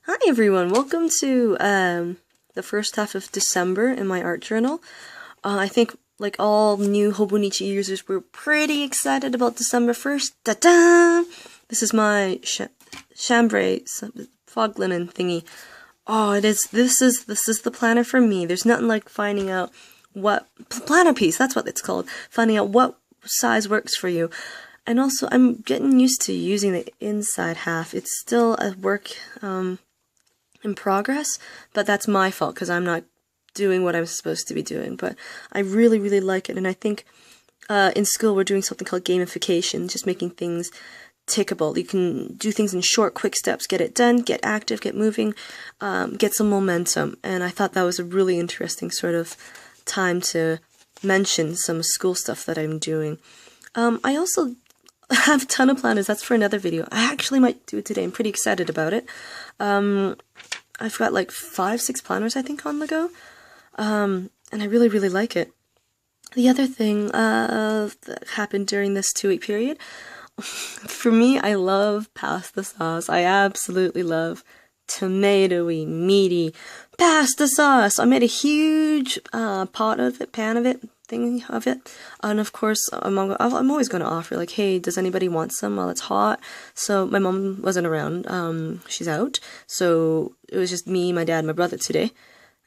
Hi everyone, welcome to the first half of December in my art journal. I think like all new Fauxbonichi users, we're pretty excited about December 1st. Ta-da! This is my chambray fog linen thingy. Oh, it is. This is the planner for me. There's nothing like finding out what planner piece. That's what it's called. Finding out what size works for you. And also, I'm getting used to using the inside half. It's still a work in progress, but that's my fault because I'm not doing what I'm supposed to be doing. But I really, really like it, and I think in school we're doing something called gamification, just making things tickable. You can do things in short, quick steps, get it done, get active, get moving, get some momentum. And I thought that was a really interesting sort of time to mention some school stuff that I'm doing. I also have a ton of planners. That's for another video. I actually might do it today. I'm pretty excited about it. I've got like 5-6 planners I think on the go, and I really, really like it. The other thing that happened during this 2-week period, for me, I love pasta sauce. I absolutely love tomatoey, meaty pasta sauce. I made a huge pan of it, thing of it, and of course I'm always going to offer like, hey, does anybody want some while it's hot? So my mom wasn't around, she's out, so it was just me, my dad, and my brother today,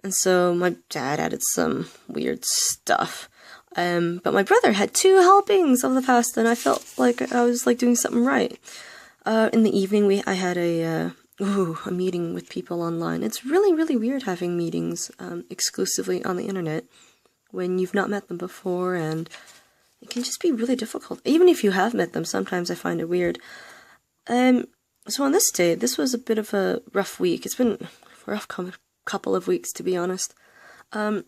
and so my dad added some weird stuff, but my brother had 2 helpings of the pasta, and I felt like I was like doing something right. In the evening I had a meeting with people online. It's really, really weird having meetings exclusively on the internet when you've not met them before, and it can just be really difficult. Even if you have met them, sometimes I find it weird. So on this day, this was a bit of a rough week. It's been a rough couple of weeks, to be honest. On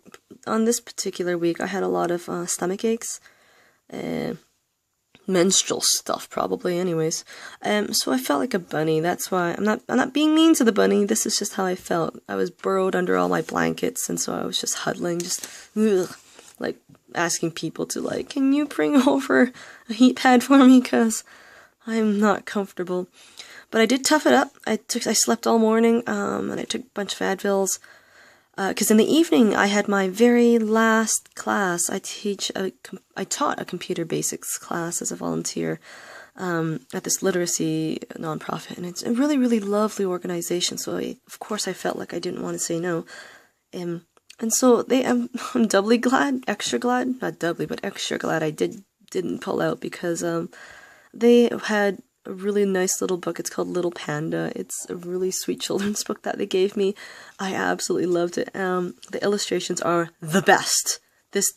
this particular week, I had a lot of stomach aches. Menstrual stuff, probably, anyways. So I felt like a bunny. That's why I'm not being mean to the bunny. This is just how I felt. I was burrowed under all my blankets, and so I was just huddling, just like asking people to like, can you bring over a heat pad for me, because I'm not comfortable. But I did tough it up. I slept all morning, and I took a bunch of Advils. Because in the evening I had my very last class. I taught a computer basics class as a volunteer at this literacy nonprofit, and it's a really, really lovely organization. So of course I felt like I didn't want to say no, and so I'm doubly glad, extra glad, not doubly, but extra glad I didn't pull out, because they had a really nice little book. It's called Little Panda. It's a really sweet children's book that they gave me. I absolutely loved it. The illustrations are the best. This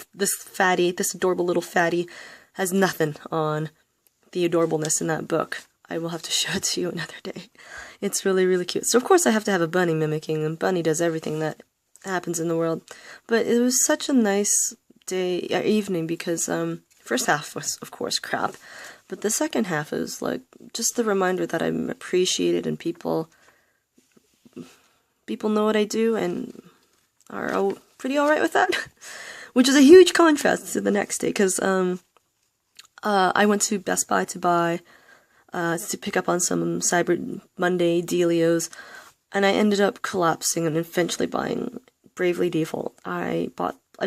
adorable little fatty has nothing on the adorableness in that book. I will have to show it to you another day. It's really, really cute. So of course I have to have a bunny mimicking, and Bunny does everything that happens in the world. But it was such a nice evening, because first half was of course crap. But the second half is like just the reminder that I'm appreciated, and people know what I do and are pretty alright with that. Which is a huge contrast to the next day, because I went to Best Buy to pick up on some Cyber Monday dealios, and I ended up collapsing and eventually buying Bravely Default. I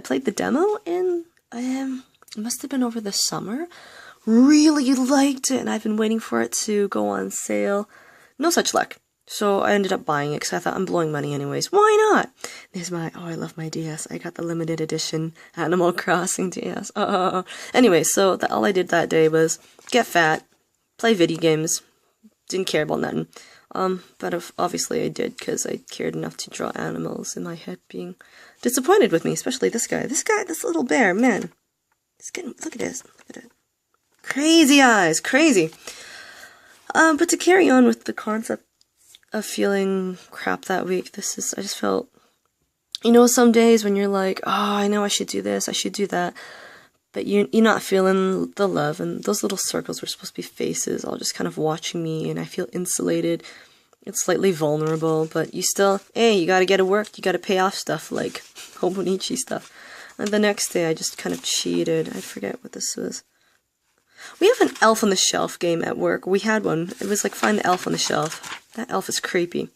played the demo in it must have been over the summer. Really liked it, and I've been waiting for it to go on sale. No such luck. So I ended up buying it because I thought, I'm blowing money anyways. Why not? There's I love my DS. I got the limited edition Animal Crossing DS. Anyway, so all I did that day was get fat, play video games. Didn't care about nothing. But obviously I did, because I cared enough to draw animals in my head being disappointed with me, especially this guy. This little bear, man. Look at this. Look at it. Crazy eyes, crazy. But to carry on with the concept of feeling crap that week, I just felt, some days when you're like, oh, I know I should do this, I should do that, but you're not feeling the love, and those little circles were supposed to be faces, all just kind of watching me, and I feel insulated. It's slightly vulnerable, but you still, hey, you gotta get to work, you gotta pay off stuff like Fauxbonichi stuff. And the next day I just kind of cheated. I forget what this was. We have an elf on the shelf game at work. We had one. It was like find the elf on the shelf. That elf is creepy.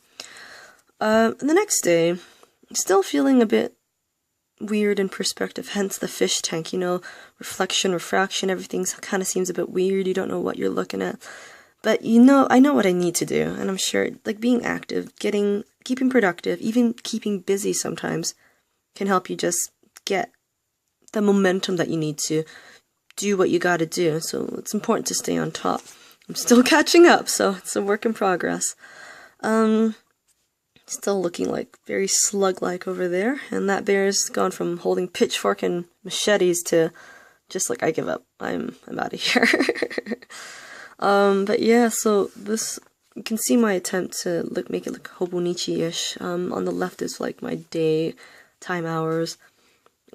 The next day, still feeling a bit weird in perspective, hence the fish tank, you know, reflection, refraction, everything kind of seems a bit weird, you don't know what you're looking at. But you know, I know what I need to do, and I'm sure, like, being active, keeping productive, even keeping busy sometimes, can help you just get the momentum that you need to do what you gotta do. So it's important to stay on top. I'm still catching up, so it's a work in progress. Still looking like very slug-like over there, and that bear's gone from holding pitchfork and machetes to just like, I give up, I'm out of here. But yeah, so this, you can see my attempt to make it look Hobonichi-ish. On the left is like my day, time hours,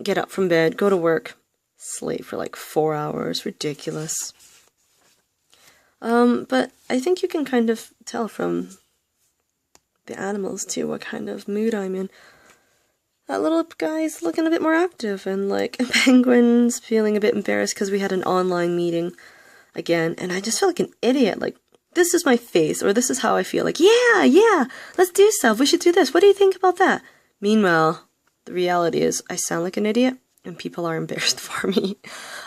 get up from bed, go to work, sleep for like 4 hours, ridiculous. But I think you can kind of tell from the animals too what kind of mood I'm in. That little guy's looking a bit more active, and like Penguin's feeling a bit embarrassed because we had an online meeting again, and I just feel like an idiot. Like, this is my face, or this is how I feel. Like, yeah, let's do stuff. We should do this. What do you think about that? Meanwhile, the reality is I sound like an idiot, and people are embarrassed for me.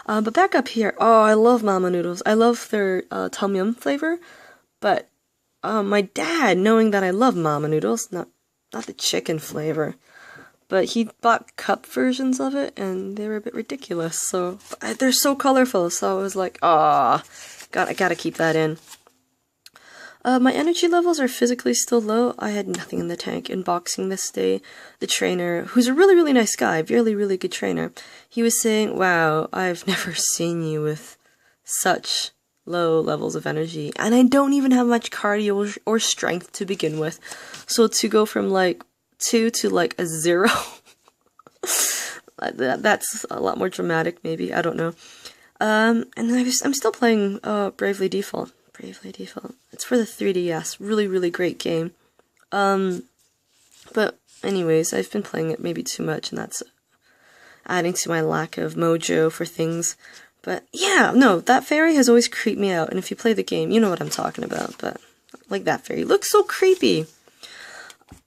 But back up here, oh, I love Mama Noodles. I love their tom yum flavor, but my dad, knowing that I love Mama Noodles, not the chicken flavor, but he bought cup versions of it, and they were a bit ridiculous, so they're so colorful, so I was like, I gotta keep that in. My energy levels are physically still low. I had nothing in the tank. In boxing this day, the trainer, who's a really, really nice guy, really good trainer, he was saying, wow, I've never seen you with such low levels of energy, and I don't even have much cardio or strength to begin with, so to go from like 2 to like a 0, that's a lot more dramatic, maybe, I don't know. And I'm still playing Bravely Default. It's for the 3DS, really great game. But anyways, I've been playing it maybe too much, and that's adding to my lack of mojo for things. But yeah, no, that fairy has always creeped me out, and if you play the game, you know what I'm talking about. But like, that fairy looks so creepy.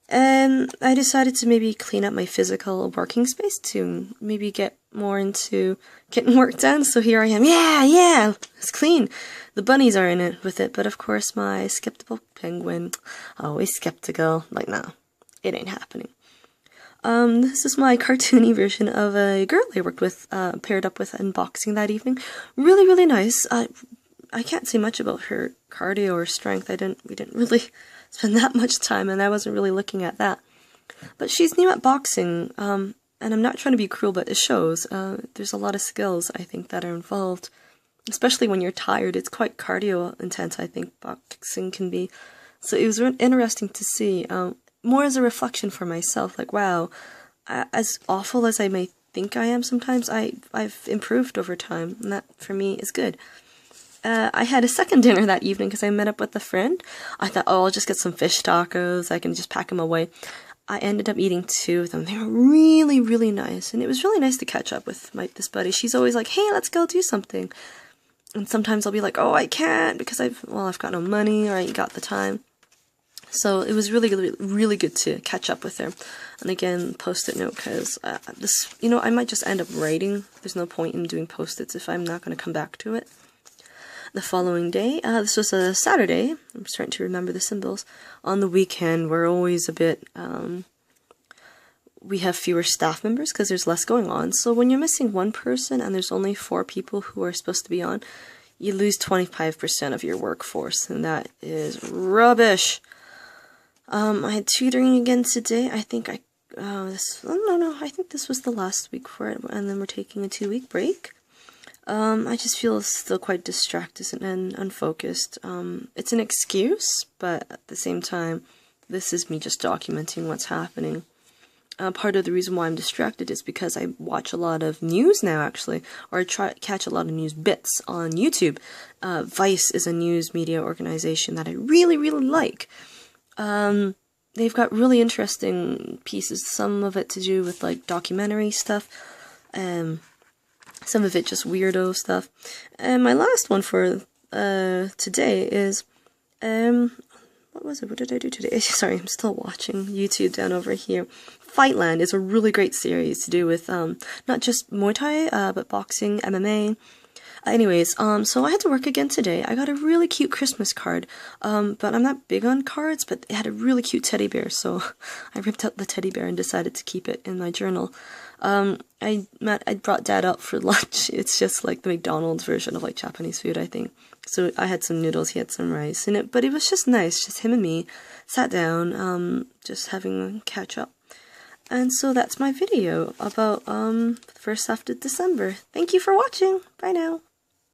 And I decided to maybe clean up my physical working space to maybe get more into getting work done. So here I am. Yeah, it's clean. The bunnies are in it with it, but of course my skeptical penguin, always skeptical, like, no, it ain't happening. This is my cartoony version of a girl I worked with, paired up with unboxing that evening. Really nice. I can't say much about her cardio or strength. We didn't really spend that much time, and I wasn't really looking at that. But she's new at boxing, and I'm not trying to be cruel, but it shows. There's a lot of skills, I think, that are involved. Especially when you're tired. It's quite cardio intense, I think, boxing can be. So it was interesting to see, more as a reflection for myself, like, wow, as awful as I may think I am sometimes, I've improved over time, and that, for me, is good. I had a second dinner that evening because I met up with a friend. I thought, oh, I'll just get some fish tacos, I can just pack them away. I ended up eating 2 of them. They were really nice, and it was really nice to catch up with this buddy. She's always like, hey, let's go do something. And sometimes I'll be like, oh, I can't because I've got no money, or I ain't got the time. So it was really good to catch up with her. And again, post-it note, because this, you know, I might just end up writing. There's no point in doing post-its if I'm not going to come back to it. The following day, this was a Saturday. I'm starting to remember the symbols. On the weekend, we're always a bit, we have fewer staff members because there's less going on. So when you're missing one person and there's only 4 people who are supposed to be on, you lose 25% of your workforce, and that is rubbish. I had tutoring again today. I think I think this was the last week for it, and then we're taking a 2-week break. I just feel still quite distracted and unfocused. It's an excuse, but at the same time, this is me just documenting what's happening. Part of the reason why I'm distracted is because I watch a lot of news now, actually, or I try to catch a lot of news bits on YouTube. Vice is a news media organization that I really like. They've got really interesting pieces, some of it to do with like documentary stuff, some of it just weirdo stuff. And my last one for today is, what was it? What did I do today? Sorry, I'm still watching YouTube down over here. Fightland is a really great series to do with not just Muay Thai, but boxing, MMA. Anyways, so I had to work again today. I got a really cute Christmas card, but I'm not big on cards, but it had a really cute teddy bear, so I ripped out the teddy bear and decided to keep it in my journal. I brought Dad out for lunch. It's just like the McDonald's version of like Japanese food, I think. So I had some noodles, he had some rice in it, but it was just nice, just him and me, sat down, just having a catch up. And so that's my video about the first half of December. Thank you for watching. Bye now.